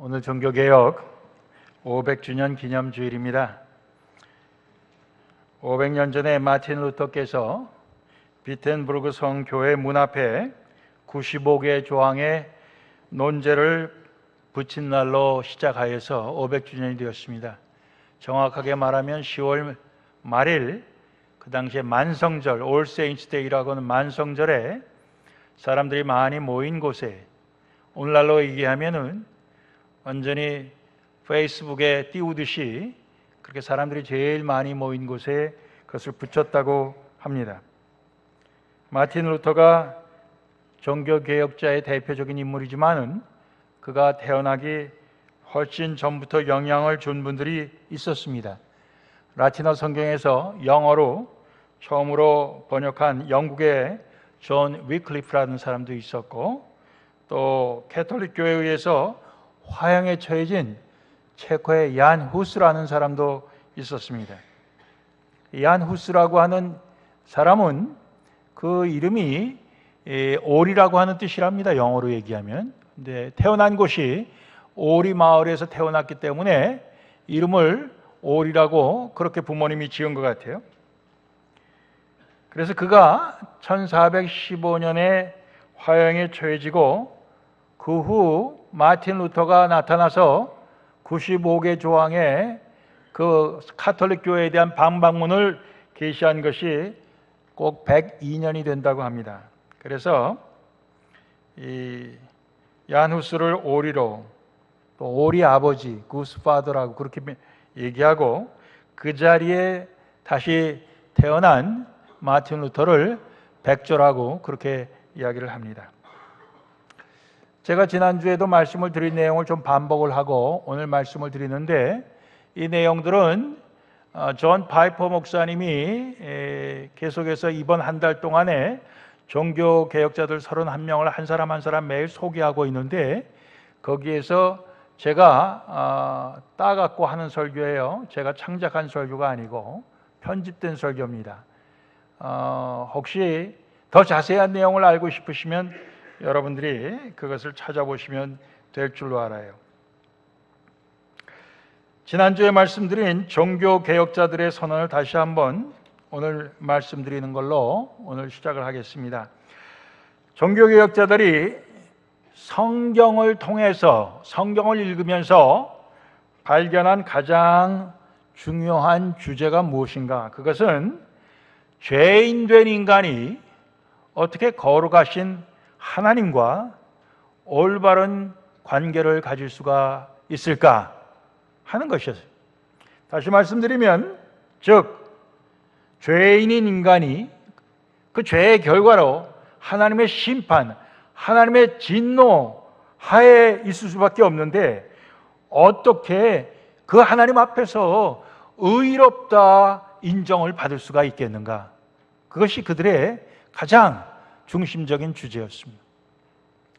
오늘 종교개혁 500주년 기념주일입니다. 500년 전에 마틴 루터께서 비텐부르크 성교회 문 앞에 95개 조항의 논제를 붙인 날로 시작하여서 500주년이 되었습니다. 정확하게 말하면 10월 말일, 그 당시에 만성절, 올 세인츠 데이라고 하는 만성절에 사람들이 많이 모인 곳에, 오늘날로 얘기하면은 완전히 페이스북에 띄우듯이 그렇게 사람들이 제일 많이 모인 곳에 그것을 붙였다고 합니다. 마틴 루터가 종교개혁자의 대표적인 인물이지만은 그가 태어나기 훨씬 전부터 영향을 준 분들이 있었습니다. 라틴어 성경에서 영어로 처음으로 번역한 영국의 존 위클리프라는 사람도 있었고, 또 캐톨릭 교회에 의해서 화형에 처해진 체코의 얀 후스라는 사람도 있었습니다. 얀 후스라고 하는 사람은 그 이름이 오리라고 하는 뜻이랍니다. 영어로 얘기하면. 근데 태어난 곳이 오리 마을에서 태어났기 때문에 이름을 오리라고 그렇게 부모님이 지은 것 같아요. 그래서 그가 1415년에 화형에 처해지고 그 후 마틴 루터가 나타나서 95개 조항의 그 카톨릭 교회에 대한 반박문을 게시한 것이 꼭 102년이 된다고 합니다. 그래서 이 얀후스를 오리로, 또 오리 아버지, 구스파더라고 그렇게 얘기하고, 그 자리에 다시 태어난 마틴 루터를 백조라고 그렇게 이야기를 합니다. 제가 지난주에도 말씀을 드린 내용을 좀 반복을 하고 오늘 말씀을 드리는데, 이 내용들은 존 파이퍼 목사님이 계속해서 이번 한 달 동안에 종교개혁자들 31명을 한 사람 한 사람 매일 소개하고 있는데, 거기에서 제가 따갖고 하는 설교예요. 제가 창작한 설교가 아니고 편집된 설교입니다. 혹시 더 자세한 내용을 알고 싶으시면 여러분들이 그것을 찾아보시면 될 줄로 알아요. 지난주에 말씀드린 종교개혁자들의 선언을 다시 한번 오늘 말씀드리는 걸로 오늘 시작을 하겠습니다. 종교개혁자들이 성경을 통해서, 성경을 읽으면서 발견한 가장 중요한 주제가 무엇인가? 그것은 죄인 된 인간이 어떻게 거룩하신 하나님과 올바른 관계를 가질 수가 있을까 하는 것이었어요. 다시 말씀드리면, 즉 죄인인 인간이 그 죄의 결과로 하나님의 심판, 하나님의 진노 하에 있을 수밖에 없는데, 어떻게 그 하나님 앞에서 의롭다 인정을 받을 수가 있겠는가? 그것이 그들의 가장 중심적인 주제였습니다.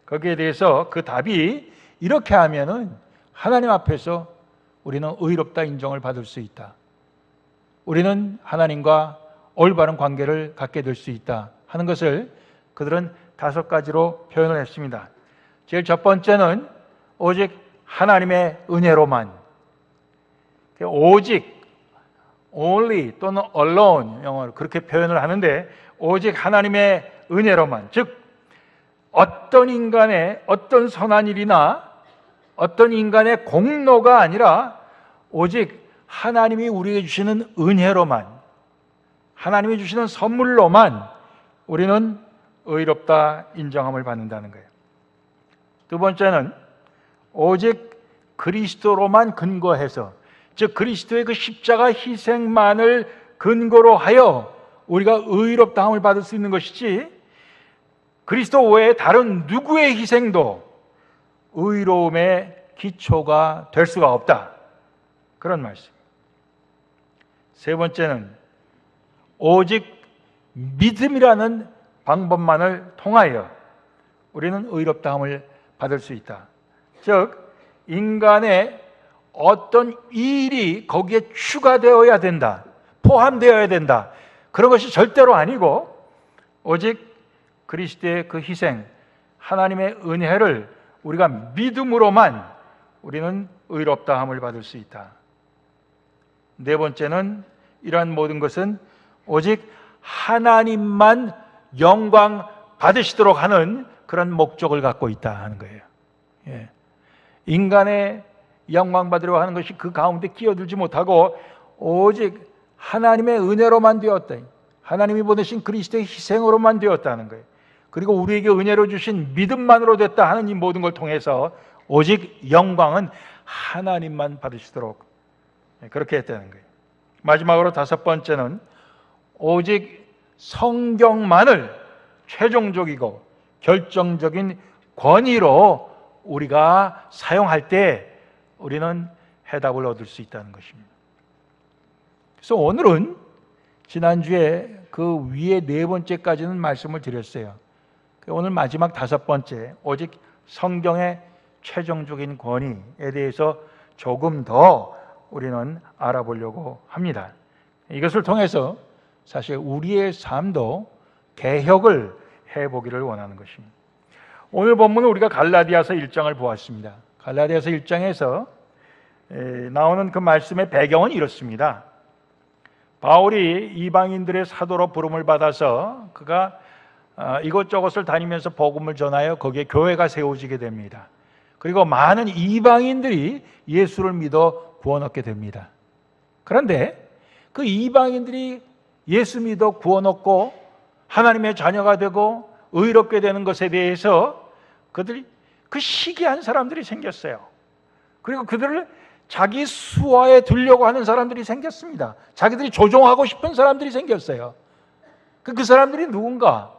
거기에 대해서 그 답이, 이렇게 하면은 하나님 앞에서 우리는 의롭다 인정을 받을 수 있다, 우리는 하나님과 올바른 관계를 갖게 될 수 있다 하는 것을 그들은 5가지로 표현을 했습니다. 제일 첫 번째는 오직 하나님의 은혜로만, 오직, only 또는 alone 영어로 그렇게 표현을 하는데, 오직 하나님의 은혜로만, 즉 어떤 인간의 어떤 선한 일이나 어떤 인간의 공로가 아니라 오직 하나님이 우리에게 주시는 은혜로만, 하나님이 주시는 선물로만 우리는 의롭다 인정함을 받는다는 거예요. 두 번째는 오직 그리스도로만 근거해서, 즉 그리스도의 그 십자가 희생만을 근거로 하여 우리가 의롭다함을 받을 수 있는 것이지, 그리스도 외에 다른 누구의 희생도 의로움의 기초가 될 수가 없다, 그런 말씀. 세 번째는 오직 믿음이라는 방법만을 통하여 우리는 의롭다함을 받을 수 있다. 즉 인간의 어떤 일이 거기에 추가되어야 된다, 포함되어야 된다, 그런 것이 절대로 아니고, 오직 그리스도의 그 희생, 하나님의 은혜를 우리가 믿음으로만 우리는 의롭다함을 받을 수 있다. 네 번째는 이러한 모든 것은 오직 하나님만 영광 받으시도록 하는 그런 목적을 갖고 있다 하는 거예요. 예. 인간의 영광 받으려고 하는 것이 그 가운데 끼어들지 못하고 오직 하나님의 은혜로만 되었다. 하나님이 보내신 그리스도의 희생으로만 되었다는 거예요. 그리고 우리에게 은혜로 주신 믿음만으로 됐다 하는 이 모든 걸 통해서 오직 영광은 하나님만 받으시도록 그렇게 했다는 거예요. 마지막으로 다섯 번째는 오직 성경만을 최종적이고 결정적인 권위로 우리가 사용할 때 우리는 해답을 얻을 수 있다는 것입니다. 그래서 오늘은 지난주에 그 위에 네 번째까지는 말씀을 드렸어요. 오늘 마지막 다섯 번째, 오직 성경의 최종적인 권위에 대해서 조금 더 우리는 알아보려고 합니다. 이것을 통해서 사실 우리의 삶도 개혁을 해보기를 원하는 것입니다. 오늘 본문은 우리가 갈라디아서 1장을 보았습니다. 갈라디아서 1장에서 나오는 그 말씀의 배경은 이렇습니다. 바울이 이방인들의 사도로 부름을 받아서 그가 이곳저곳을 다니면서 복음을 전하여 거기에 교회가 세워지게 됩니다. 그리고 많은 이방인들이 예수를 믿어 구원 얻게 됩니다. 그런데 그 이방인들이 예수 믿어 구원 얻고 하나님의 자녀가 되고 의롭게 되는 것에 대해서 그들이 그 시기한 사람들이 생겼어요. 그리고 그들을 자기 수하에 두려고 하는 사람들이 생겼습니다. 자기들이 조종하고 싶은 사람들이 생겼어요. 그 사람들이 누군가?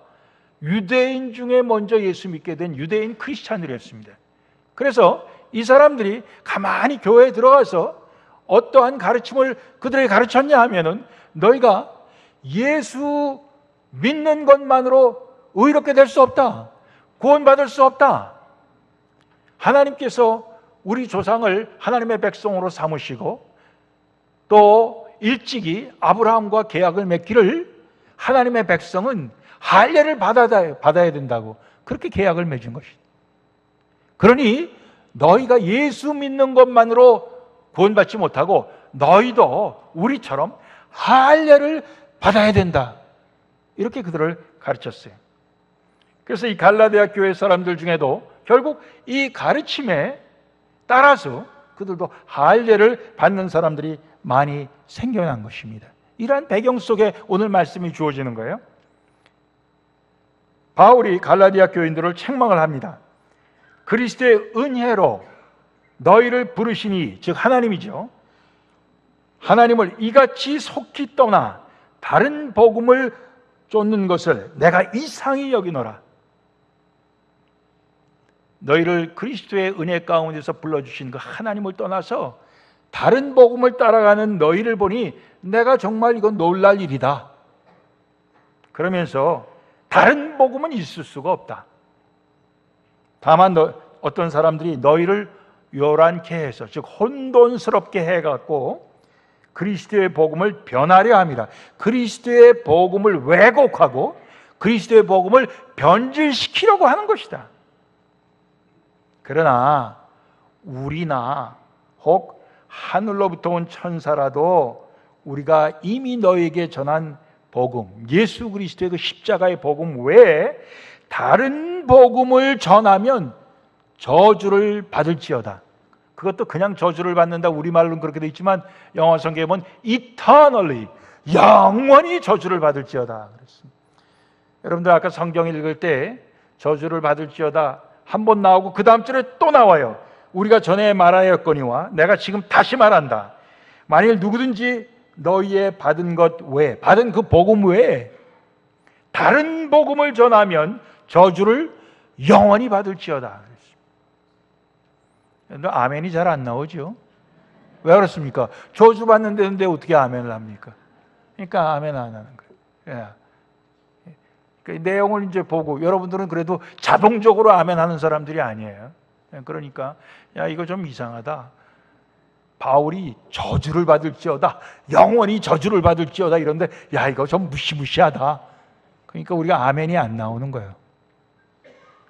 유대인 중에 먼저 예수 믿게 된 유대인 크리스찬들이었습니다. 그래서 이 사람들이 가만히 교회에 들어가서 어떠한 가르침을 그들에게 가르쳤냐 하면은 너희가 예수 믿는 것만으로 의롭게 될 수 없다. 구원받을 수 없다. 하나님께서 우리 조상을 하나님의 백성으로 삼으시고 또 일찍이 아브라함과 계약을 맺기를 하나님의 백성은 할례를 받아야 된다고 그렇게 계약을 맺은 것이다. 그러니 너희가 예수 믿는 것만으로 구원받지 못하고 너희도 우리처럼 할례를 받아야 된다. 이렇게 그들을 가르쳤어요. 그래서 이 갈라디아 교회 사람들 중에도 결국 이 가르침에 따라서 그들도 할례를 받는 사람들이 많이 생겨난 것입니다. 이러한 배경 속에 오늘 말씀이 주어지는 거예요. 바울이 갈라디아 교인들을 책망을 합니다. 그리스도의 은혜로 너희를 부르시니, 즉 하나님이죠. 하나님을 이같이 속히 떠나 다른 복음을 쫓는 것을 내가 이상히 여기노라. 너희를 그리스도의 은혜 가운데서 불러주신 그 하나님을 떠나서 다른 복음을 따라가는 너희를 보니 내가 정말 이건 놀랄 일이다. 그러면서 다른 복음은 있을 수가 없다. 다만 어떤 사람들이 너희를 요란케 해서, 즉 혼돈스럽게 해갖고 그리스도의 복음을 변하려 합니다. 그리스도의 복음을 왜곡하고 그리스도의 복음을 변질시키려고 하는 것이다. 그러나 우리나 혹 하늘로부터 온 천사라도 우리가 이미 너에게 전한 복음, 예수 그리스도의 그 십자가의 복음 외에 다른 복음을 전하면 저주를 받을지어다. 그것도 그냥 저주를 받는다, 우리말로는 그렇게 되어 있지만 영어 성경에 보면 eternally, 영원히 저주를 받을지어다 그랬습니다. 여러분들 아까 성경 읽을 때 저주를 받을지어다 한 번 나오고 그 다음 절에 또 나와요. 우리가 전에 말하였거니와 내가 지금 다시 말한다. 만일 누구든지 너희의 받은 것 외에, 받은 그 복음 외에 다른 복음을 전하면 저주를 영원히 받을지어다. 아멘이 잘 안 나오죠. 왜 그렇습니까? 저주 받는데 어떻게 아멘을 합니까? 그러니까 아멘 안 하는 거예요. 그 내용을 이제 보고 여러분들은 그래도 자동적으로 아멘 하는 사람들이 아니에요. 그러니까 야, 이거 좀 이상하다. 바울이 저주를 받을지어다, 영원히 저주를 받을지어다 이런데 야, 이거 좀 무시무시하다. 그러니까 우리가 아멘이 안 나오는 거예요.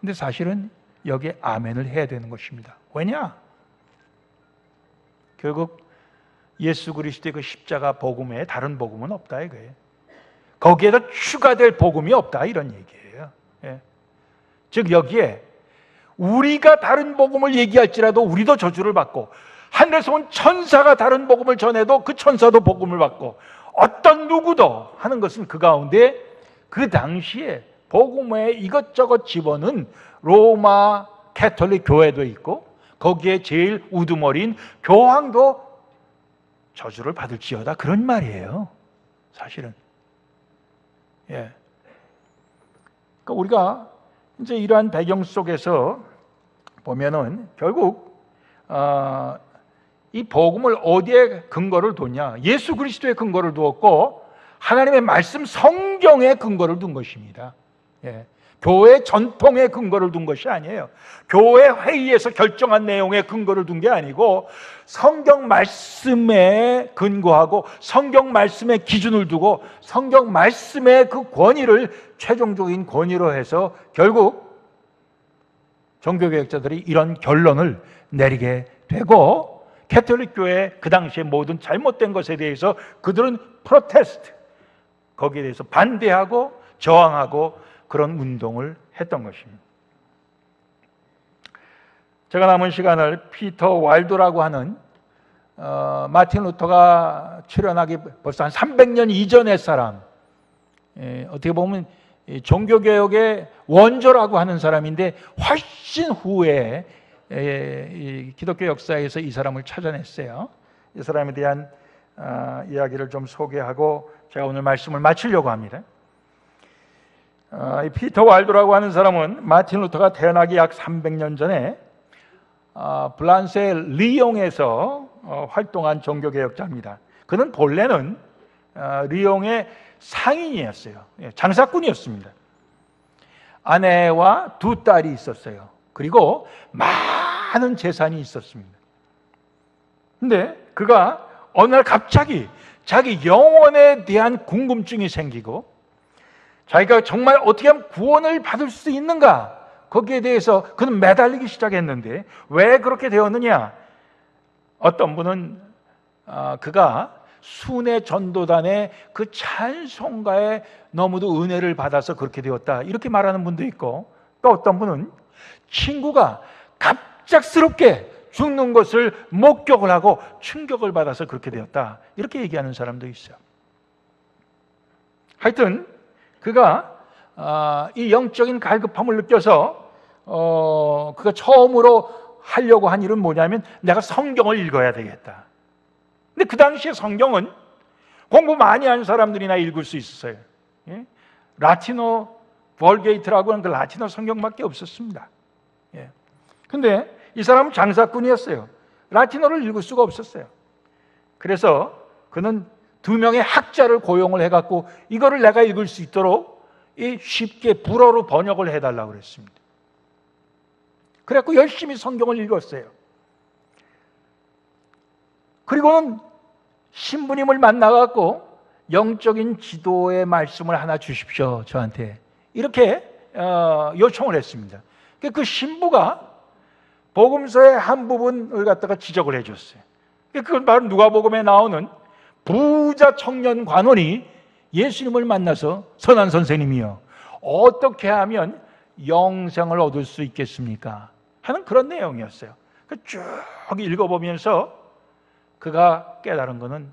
근데 사실은 여기에 아멘을 해야 되는 것입니다. 왜냐? 결국 예수 그리스도의 그 십자가 복음에 다른 복음은 없다 이거예요. 거기에다 추가될 복음이 없다 이런 얘기예요. 예. 즉 여기에 우리가 다른 복음을 얘기할지라도 우리도 저주를 받고, 하늘에서 온 천사가 다른 복음을 전해도 그 천사도 복음을 받고, 어떤 누구도 하는 것은 그 가운데 그 당시에 복음에 이것저것 집어넣은 로마 캐톨릭 교회도 있고, 거기에 제일 우두머리인 교황도 저주를 받을지어다 그런 말이에요. 사실은. 예. 그러니까 우리가 이제 이러한 배경 속에서 보면은 결국 이 복음을 어디에 근거를 뒀냐? 예수 그리스도의 근거를 두었고 하나님의 말씀 성경에 근거를 둔 것입니다. 예. 교회 전통에 근거를 둔 것이 아니에요. 교회 회의에서 결정한 내용에 근거를 둔 게 아니고 성경 말씀에 근거하고 성경 말씀에 기준을 두고 성경 말씀의 그 권위를 최종적인 권위로 해서 결국 종교개혁자들이 이런 결론을 내리게 되고, 캐톨릭 교회 그 당시에 모든 잘못된 것에 대해서 그들은 프로테스트, 거기에 대해서 반대하고 저항하고 그런 운동을 했던 것입니다. 제가 남은 시간을 피터 와일드라고 하는 마틴 루터가 출연하기 벌써 한 300년 이전의 사람, 어떻게 보면 종교개혁의 원조라고 하는 사람인데 훨씬 후에 기독교 역사에서 이 사람을 찾아냈어요. 이 사람에 대한 이야기를 좀 소개하고 제가 오늘 말씀을 마치려고 합니다. 이 피터 와일드라고 하는 사람은 마틴 루터가 태어나기 약 300년 전에 프랑스의 리옹에서 활동한 종교개혁자입니다. 그는 본래는 리옹의 상인이었어요. 장사꾼이었습니다. 아내와 두 딸이 있었어요. 그리고 많은 재산이 있었습니다. 근데 그가 어느 날 갑자기 자기 영혼에 대한 궁금증이 생기고 자기가 정말 어떻게 하면 구원을 받을 수 있는가, 거기에 대해서 그는 매달리기 시작했는데 왜 그렇게 되었느냐? 어떤 분은 그가 순회 전도단의 그 찬송가에 너무도 은혜를 받아서 그렇게 되었다 이렇게 말하는 분도 있고, 또 어떤 분은 친구가 갑작스럽게 죽는 것을 목격을 하고 충격을 받아서 그렇게 되었다 이렇게 얘기하는 사람도 있어요. 하여튼 그가 이 영적인 갈급함을 느껴서 그가 처음으로 하려고 한 일은 뭐냐면 내가 성경을 읽어야 되겠다. 근데 그 당시에 성경은 공부 많이 한 사람들이나 읽을 수 있었어요. 예? 라틴어 벌게이트라고 하는 그 라틴어 성경밖에 없었습니다. 예. 근데 이 사람은 장사꾼이었어요. 라틴어를 읽을 수가 없었어요. 그래서 그는 2명의 학자를 고용을 해갖고 이거를 내가 읽을 수 있도록 쉽게 불어로 번역을 해달라고 그랬습니다. 그래갖고 열심히 성경을 읽었어요. 그리고는 신부님을 만나갖고 영적인 지도의 말씀을 하나 주십시오 저한테 이렇게 요청을 했습니다. 그 신부가 복음서의 한 부분을 갖다가 지적을 해줬어요. 그건 바로 누가복음에 나오는 부자 청년 관원이 예수님을 만나서 선한 선생님이요 어떻게 하면 영생을 얻을 수 있겠습니까? 하는 그런 내용이었어요. 쭉 읽어보면서 그가 깨달은 것은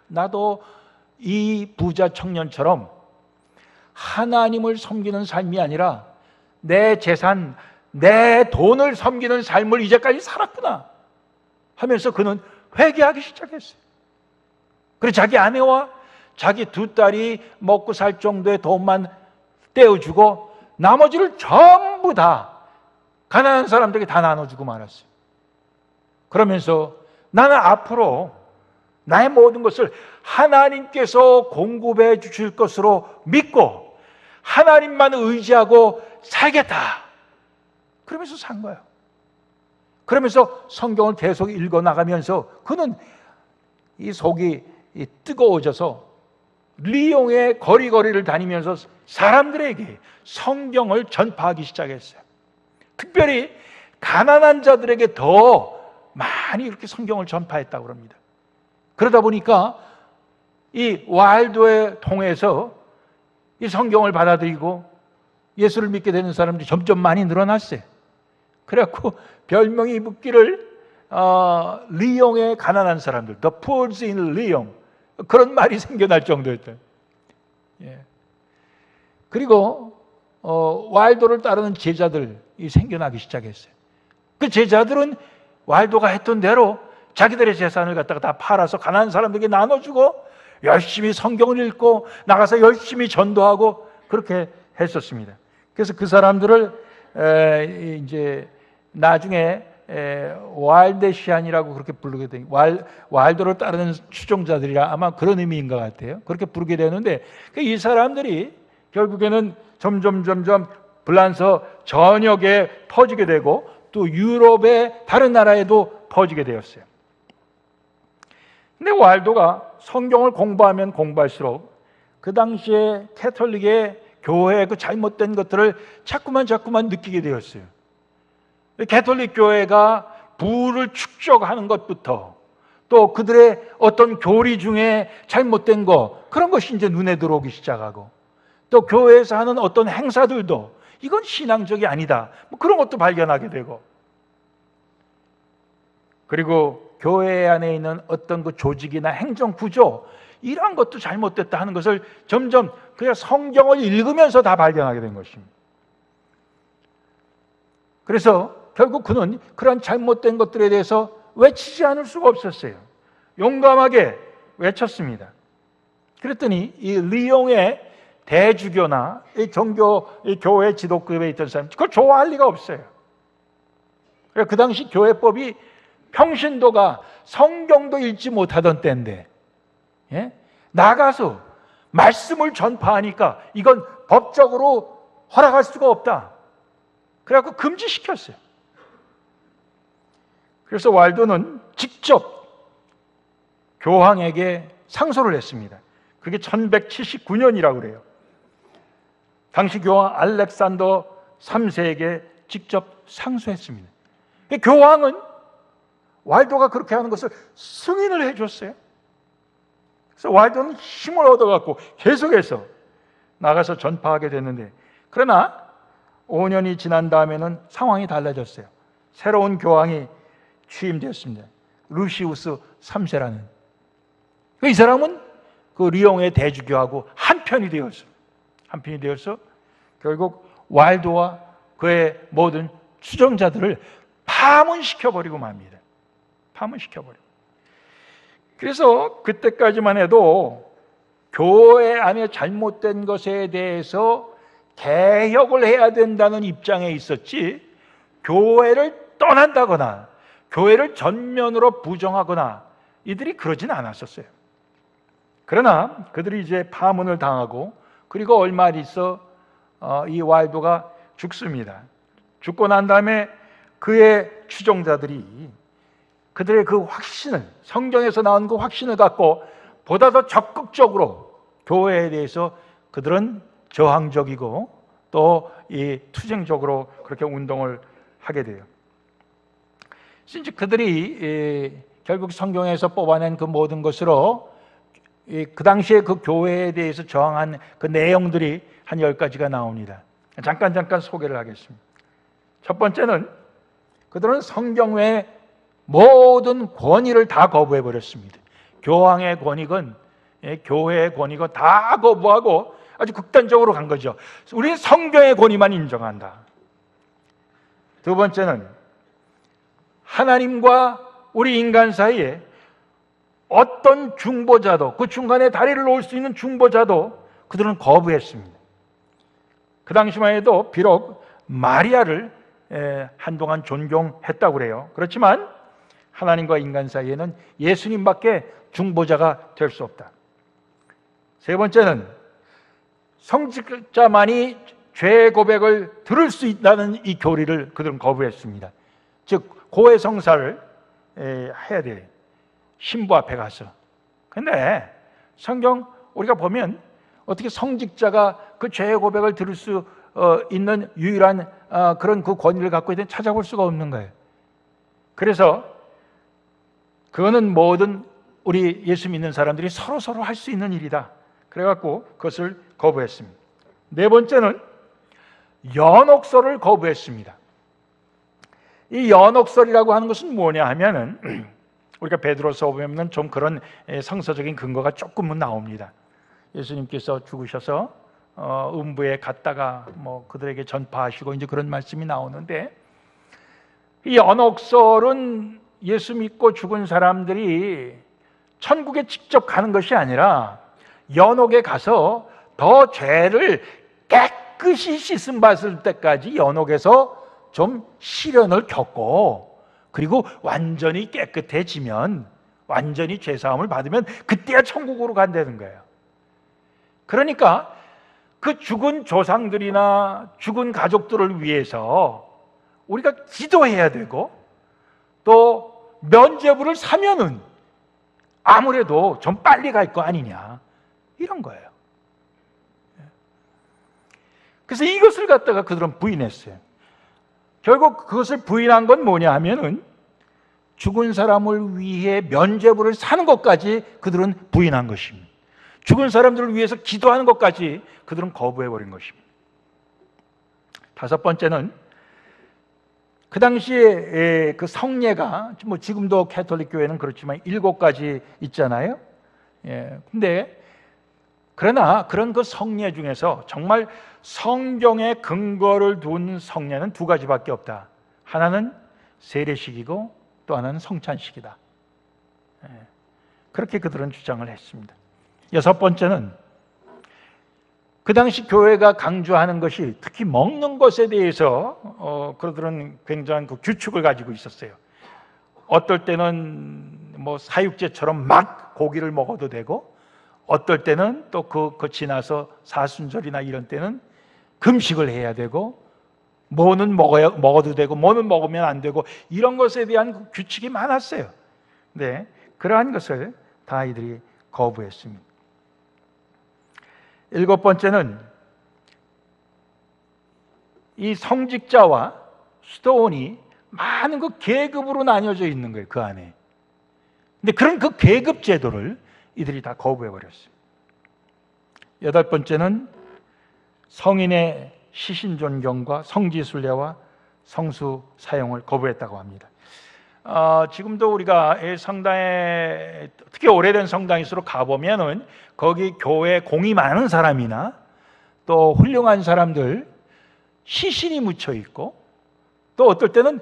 나도 이 부자 청년처럼 하나님을 섬기는 삶이 아니라 내 재산, 내 돈을 섬기는 삶을 이제까지 살았구나 하면서 그는 회개하기 시작했어요. 그래서 자기 아내와 자기 2딸이 먹고 살 정도의 돈만 떼어주고 나머지를 전부 다 가난한 사람들에게 다 나눠주고 말았어요. 그러면서 나는 앞으로 나의 모든 것을 하나님께서 공급해 주실 것으로 믿고 하나님만 의지하고 살겠다. 그러면서 산 거예요. 그러면서 성경을 계속 읽어나가면서 그는 이 속이 뜨거워져서 리옹의 거리거리를 다니면서 사람들에게 성경을 전파하기 시작했어요. 특별히 가난한 자들에게 더 많이 이렇게 성경을 전파했다고 합니다. 그러다 보니까 이 와일도에 통해서 이 성경을 받아들이고 예수를 믿게 되는 사람들이 점점 많이 늘어났어요. 그래갖고 별명이 붙기를 리옹의 가난한 사람들, The Poor in 리옹, 그런 말이 생겨날 정도였대요. 예. 그리고 와일도를 따르는 제자들이 생겨나기 시작했어요. 그 제자들은 와일도가 했던 대로 자기들의 재산을 갖다가 다 팔아서 가난한 사람들에게 나눠주고 열심히 성경을 읽고 나가서 열심히 전도하고 그렇게 했었습니다. 그래서 그 사람들을 이제 나중에 와일데시안이라고 그렇게 부르게 된, 와일도를 따르는 추종자들이라 아마 그런 의미인 것 같아요. 그렇게 부르게 되는데 이 사람들이 결국에는 점점 불란서 전역에 퍼지게 되고 또 유럽의 다른 나라에도 퍼지게 되었어요. 근데 와일도가 성경을 공부하면 공부할수록 그 당시에 캐톨릭의 교회의 그 잘못된 것들을 자꾸만 느끼게 되었어요. 캐톨릭 교회가 부를 축적하는 것부터 또 그들의 어떤 교리 중에 잘못된 거, 그런 것이 이제 눈에 들어오기 시작하고 또 교회에서 하는 어떤 행사들도 이건 신앙적이 아니다, 뭐 그런 것도 발견하게 되고, 그리고 교회 안에 있는 어떤 그 조직이나 행정 구조, 이러한 것도 잘못됐다 하는 것을 점점 그냥 성경을 읽으면서 다 발견하게 된 것입니다. 그래서 결국 그는 그런 잘못된 것들에 대해서 외치지 않을 수가 없었어요. 용감하게 외쳤습니다. 그랬더니 이 리옹의 대주교나 이 이 교회 지도급에 있던 사람, 그걸 좋아할 리가 없어요. 그 당시 교회법이 평신도가 성경도 읽지 못하던 때인데, 예? 나가서 말씀을 전파하니까 이건 법적으로 허락할 수가 없다. 그래갖고 금지시켰어요. 그래서 와일도는 직접 교황에게 상소를 했습니다. 그게 1179년이라고 그래요. 당시 교황 알렉산더 3세에게 직접 상소했습니다. 교황은 와일도가 그렇게 하는 것을 승인을 해줬어요. 그래서 와일도는 힘을 얻어갖고 계속해서 나가서 전파하게 됐는데, 그러나 5년이 지난 다음에는 상황이 달라졌어요. 새로운 교황이 취임되었습니다. 루시우스 3세라는. 이 사람은 그 리옹의 대주교하고 한편이 되어서 결국 와일도와 그의 모든 추종자들을 파문시켜버리고 맙니다. 파문시켜버리고. 그래서 그때까지만 해도 교회 안에 잘못된 것에 대해서 개혁을 해야 된다는 입장에 있었지, 교회를 떠난다거나 교회를 전면으로 부정하거나 이들이 그러진 않았었어요. 그러나 그들이 이제 파문을 당하고, 그리고 얼마 있어 이 와일도가 죽습니다. 죽고 난 다음에 그의 추종자들이 그들의 그 확신을, 성경에서 나온 그 확신을 갖고 보다 더 적극적으로 교회에 대해서 그들은 저항적이고 또 이 투쟁적으로 그렇게 운동을 하게 돼요. 이제 그들이 결국 성경에서 뽑아낸 그 모든 것으로 그 당시에 그 교회에 대해서 저항한 그 내용들이 한 10가지가 나옵니다. 잠깐 소개를 하겠습니다. 첫 번째는 그들은 성경 외에 모든 권위를 다 거부해 버렸습니다. 교황의 권위건 교회의 권위건 다 거부하고 아주 극단적으로 간 거죠. 우리는 성경의 권위만 인정한다. 두 번째는 하나님과 우리 인간 사이에 어떤 중보자도, 그 중간에 다리를 놓을 수 있는 중보자도 그들은 거부했습니다. 그 당시만 해도 비록 마리아를 한동안 존경했다고 그래요. 그렇지만 하나님과 인간 사이에는 예수님밖에 중보자가 될 수 없다. 세 번째는 성직자만이 죄 고백을 들을 수 있다는 이 교리를 그들은 거부했습니다. 즉 고해 성사를 해야 돼요. 신부 앞에 가서. 근데 성경 우리가 보면 어떻게 성직자가 그 죄의 고백을 들을 수 있는 유일한 그런 그 권위를 갖고 있는 찾아볼 수가 없는 거예요. 그래서 그거는 모든 우리 예수 믿는 사람들이 서로 할 수 있는 일이다. 그래갖고 그것을 거부했습니다. 네 번째는 연옥설을 거부했습니다. 이 연옥설이라고 하는 것은 뭐냐 하면은 우리가 베드로서 보면 좀 그런 성서적인 근거가 조금은 나옵니다. 예수님께서 죽으셔서 음부에 갔다가 뭐 그들에게 전파하시고 이제 그런 말씀이 나오는데, 이 연옥설은 예수 믿고 죽은 사람들이 천국에 직접 가는 것이 아니라 연옥에 가서 더 죄를 깨끗이 씻음 받을 때까지 연옥에서 좀 시련을 겪고, 그리고 완전히 깨끗해지면, 완전히 죄사함을 받으면 그때야 천국으로 간다는 거예요. 그러니까 그 죽은 조상들이나 죽은 가족들을 위해서 우리가 기도해야 되고, 또 면죄부를 사면은 아무래도 좀 빨리 갈 거 아니냐, 이런 거예요. 그래서 이것을 갖다가 그들은 부인했어요. 결국 그것을 부인한 건 뭐냐 하면은 죽은 사람을 위해 면죄부를 사는 것까지 그들은 부인한 것입니다. 죽은 사람들을 위해서 기도하는 것까지 그들은 거부해버린 것입니다. 다섯 번째는 그 당시에 그 성례가 뭐 지금도 캐톨릭 교회는 그렇지만 7가지 있잖아요. 근데 그러나 그런 그 성례 중에서 정말 성경에 근거를 둔 성례는 2가지밖에 없다. 하나는 세례식이고 또 하나는 성찬식이다. 그렇게 그들은 주장을 했습니다. 여섯 번째는 그 당시 교회가 강조하는 것이 특히 먹는 것에 대해서 그들은 굉장한 그 규칙을 가지고 있었어요. 어떨 때는 뭐 사육제처럼 막 고기를 먹어도 되고, 어떨 때는 또 그 지나서 사순절이나 이런 때는 금식을 해야 되고, 뭐는 먹어도 되고 뭐는 먹으면 안 되고, 이런 것에 대한 규칙이 많았어요. 네, 그러한 것을 다 이들이 거부했습니다. 7번째는 이 성직자와 수도원이 많은 그 계급으로 나뉘어져 있는 거예요, 그 안에. 근데 그런 그 계급 제도를 이들이 다 거부해버렸어요. 8번째는 성인의 시신 존경과 성지순례와 성수 사용을 거부했다고 합니다. 지금도 우리가 성당에, 특히 오래된 성당일수록 가보면은 거기 교회 공이 많은 사람이나 또 훌륭한 사람들 시신이 묻혀 있고, 또 어떨 때는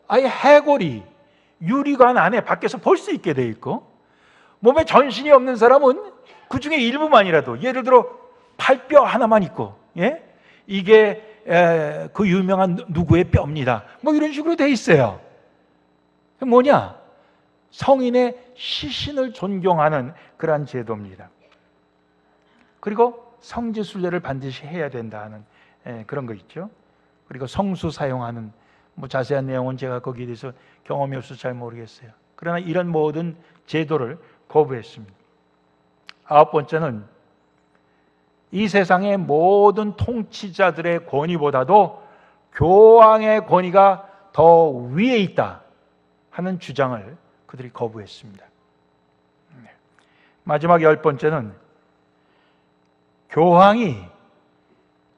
아예 해골이 유리관 안에 밖에서 볼 수 있게 돼 있고, 몸에 전신이 없는 사람은 그 중에 일부만이라도, 예를 들어 팔뼈 하나만 있고, 이게 그 유명한 누구의 뼈입니다, 뭐 이런 식으로 돼 있어요. 뭐냐? 성인의 시신을 존경하는 그러한 제도입니다. 그리고 성지순례를 반드시 해야 된다는 그런 거 있죠. 그리고 성수 사용하는, 뭐 자세한 내용은 제가 거기에 대해서 경험이 없어서 잘 모르겠어요. 그러나 이런 모든 제도를 거부했습니다. 9번째는 이 세상의 모든 통치자들의 권위보다도 교황의 권위가 더 위에 있다 하는 주장을 그들이 거부했습니다. 마지막 10번째는 교황이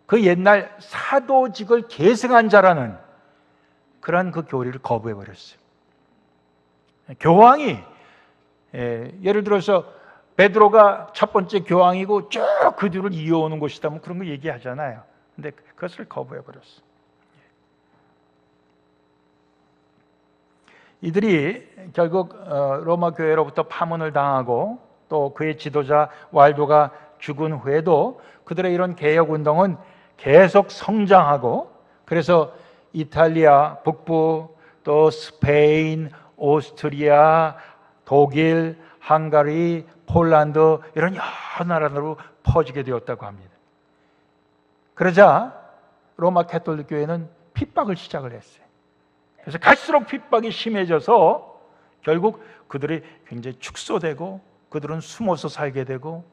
그 옛날 사도직을 계승한 자라는 그러한 그 교리를 거부해버렸어요. 교황이, 예를 들어서 베드로가 첫 번째 교황이고 쭉 그 뒤를 이어오는 것이다, 뭐 그런 거 얘기하잖아요. 근데 그것을 거부해버렸어요. 이들이 결국 로마 교회로부터 파문을 당하고, 또 그의 지도자 왈도가 죽은 후에도 그들의 이런 개혁운동은 계속 성장하고, 그래서 이탈리아 북부, 또 스페인, 오스트리아, 독일, 헝가리, 폴란드, 이런 여러 나라로 퍼지게 되었다고 합니다. 그러자 로마 캐톨릭 교회는 핍박을 시작을 했어요. 그래서 갈수록 핍박이 심해져서 결국 그들이 굉장히 축소되고, 그들은 숨어서 살게 되고,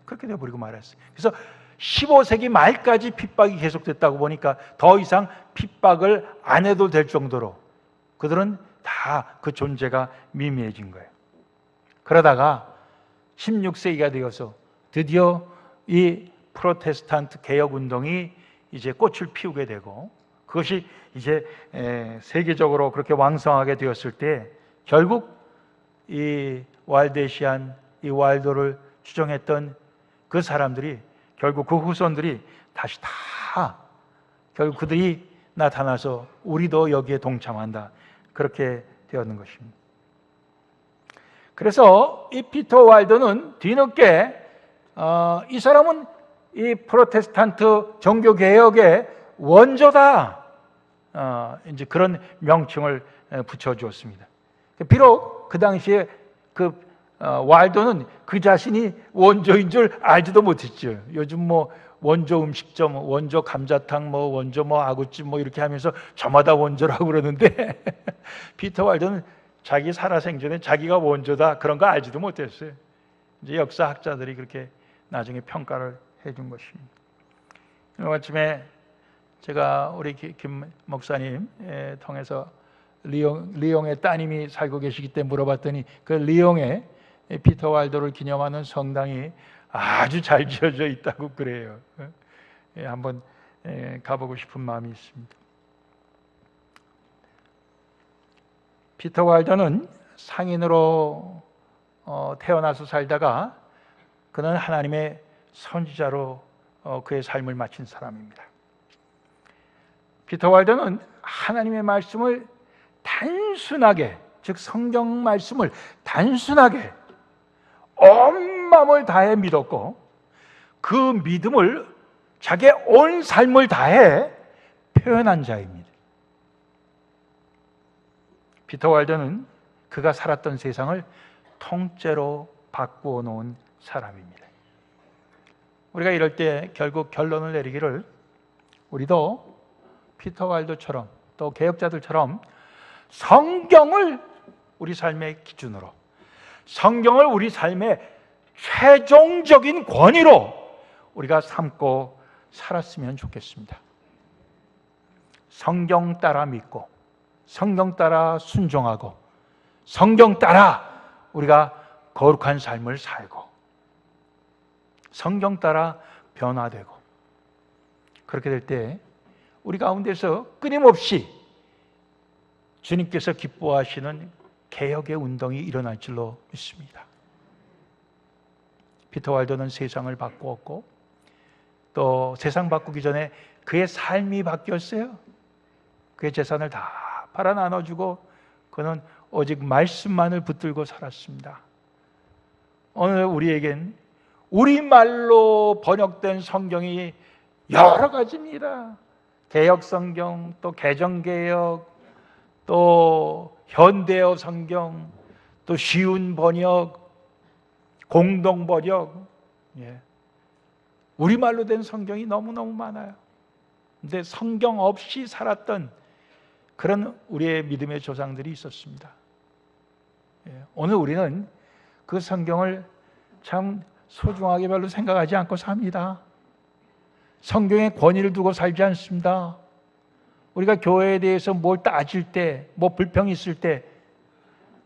그렇게 되어버리고 말았어요. 그래서 15세기 말까지 핍박이 계속됐다고 보니까 더 이상 핍박을 안 해도 될 정도로 그들은 다 그 존재가 미미해진 거예요. 그러다가 16세기가 되어서 드디어 이 프로테스탄트 개혁 운동이 이제 꽃을 피우게 되고, 그것이 이제 세계적으로 그렇게 왕성하게 되었을 때 결국 이 waldensian, 이 와일더를 추종했던 그 사람들이, 결국 그 후손들이 다시 다 결국 그들이 나타나서 우리도 여기에 동참한다, 그렇게 되었는 것입니다. 그래서 이 피터 와일더는 뒤늦게 이 사람은 이 프로테스탄트 종교 개혁의 원조다, 이제 그런 명칭을 붙여주었습니다. 비록 그 당시에 그 와일더는 그 자신이 원조인 줄 알지도 못했죠. 요즘 뭐 원조 음식점, 원조 감자탕, 뭐 원조 뭐 아구찜 뭐 이렇게 하면서 저마다 원조라고 그러는데 피터 와일더는 자기 살아생전에 자기가 원조다 그런 거 알지도 못했어요. 이제 역사학자들이 그렇게 나중에 평가를 해준 것입니다. 오늘 아침에 제가 우리 김 목사님 통해서 리옹의 따님이 살고 계시기 때문에 물어봤더니 그 리옹에 피터 와일더를 기념하는 성당이 아주 잘 지어져 있다고 그래요. 한번 가보고 싶은 마음이 있습니다. 피터 와일더는 상인으로 태어나서 살다가 그는 하나님의 선지자로 그의 삶을 마친 사람입니다. 피터 와일더는 하나님의 말씀을 단순하게, 즉 성경 말씀을 단순하게 온 마음을 다해 믿었고, 그 믿음을 자기의 온 삶을 다해 표현한 자입니다. 피터 와일더는 그가 살았던 세상을 통째로 바꾸어 놓은 사람입니다. 우리가 이럴 때 결국 결론을 내리기를, 우리도 피터 와일더처럼 또 개혁자들처럼 성경을 우리 삶의 기준으로, 성경을 우리 삶의 최종적인 권위로 우리가 삼고 살았으면 좋겠습니다. 성경 따라 믿고, 성경 따라 순종하고, 성경 따라 우리가 거룩한 삶을 살고, 성경 따라 변화되고, 그렇게 될 때 우리 가운데서 끊임없이 주님께서 기뻐하시는 개혁의 운동이 일어날 줄로 믿습니다. 피터 와일더는 세상을 바꾸었고, 또 세상 바꾸기 전에 그의 삶이 바뀌었어요. 그의 재산을 다 팔아 나눠주고 그는 오직 말씀만을 붙들고 살았습니다. 오늘 우리에겐 우리말로 번역된 성경이 여러 가지입니다. 개혁 성경, 또 개정개혁, 또 현대어 성경, 또 쉬운 번역, 공동 번역, 우리말로 된 성경이 너무너무 많아요. 근데 성경 없이 살았던 그런 우리의 믿음의 조상들이 있었습니다. 오늘 우리는 그 성경을 참 소중하게 별로 생각하지 않고 삽니다. 성경의 권위를 두고 살지 않습니다. 우리가 교회에 대해서 뭘 따질 때, 뭐 불평이 있을 때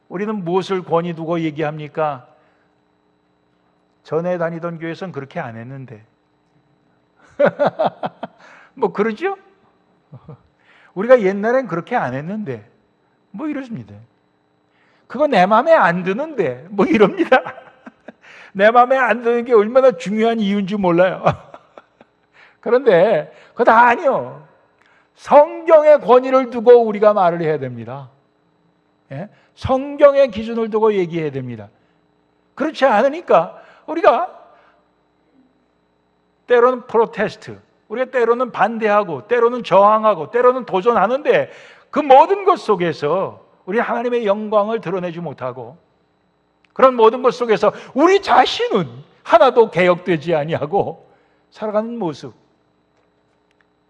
우리는 무엇을 권위 두고 얘기합니까? 전에 다니던 교회에서는 그렇게 안 했는데 뭐 그러죠? 우리가 옛날엔 그렇게 안 했는데 뭐 이렇습니다. 그거 내 마음에 안 드는데 뭐 이럽니다. 내 마음에 안 드는 게 얼마나 중요한 이유인지 몰라요. 그런데 그거 다 아니요. 성경의 권위를 두고 우리가 말을 해야 됩니다. 성경의 기준을 두고 얘기해야 됩니다. 그렇지 않으니까 우리가 때로는 프로테스트, 우리가 때로는 반대하고, 때로는 저항하고, 때로는 도전하는데 그 모든 것 속에서 우리 하나님의 영광을 드러내지 못하고, 그런 모든 것 속에서 우리 자신은 하나도 개혁되지 아니하고 살아가는 모습,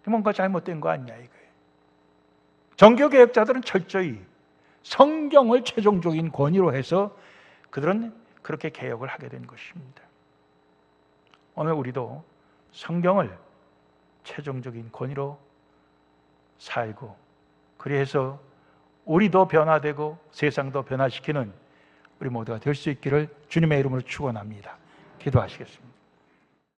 뭔가 잘못된 거 아니냐 이거예요. 종교개혁자들은 철저히 성경을 최종적인 권위로 해서 그들은 그렇게 개혁을 하게 된 것입니다. 오늘 우리도 성경을 최종적인 권위로 살고, 그래서 우리도 변화되고 세상도 변화시키는 우리 모두가 될 수 있기를 주님의 이름으로 축원합니다. 기도하시겠습니다.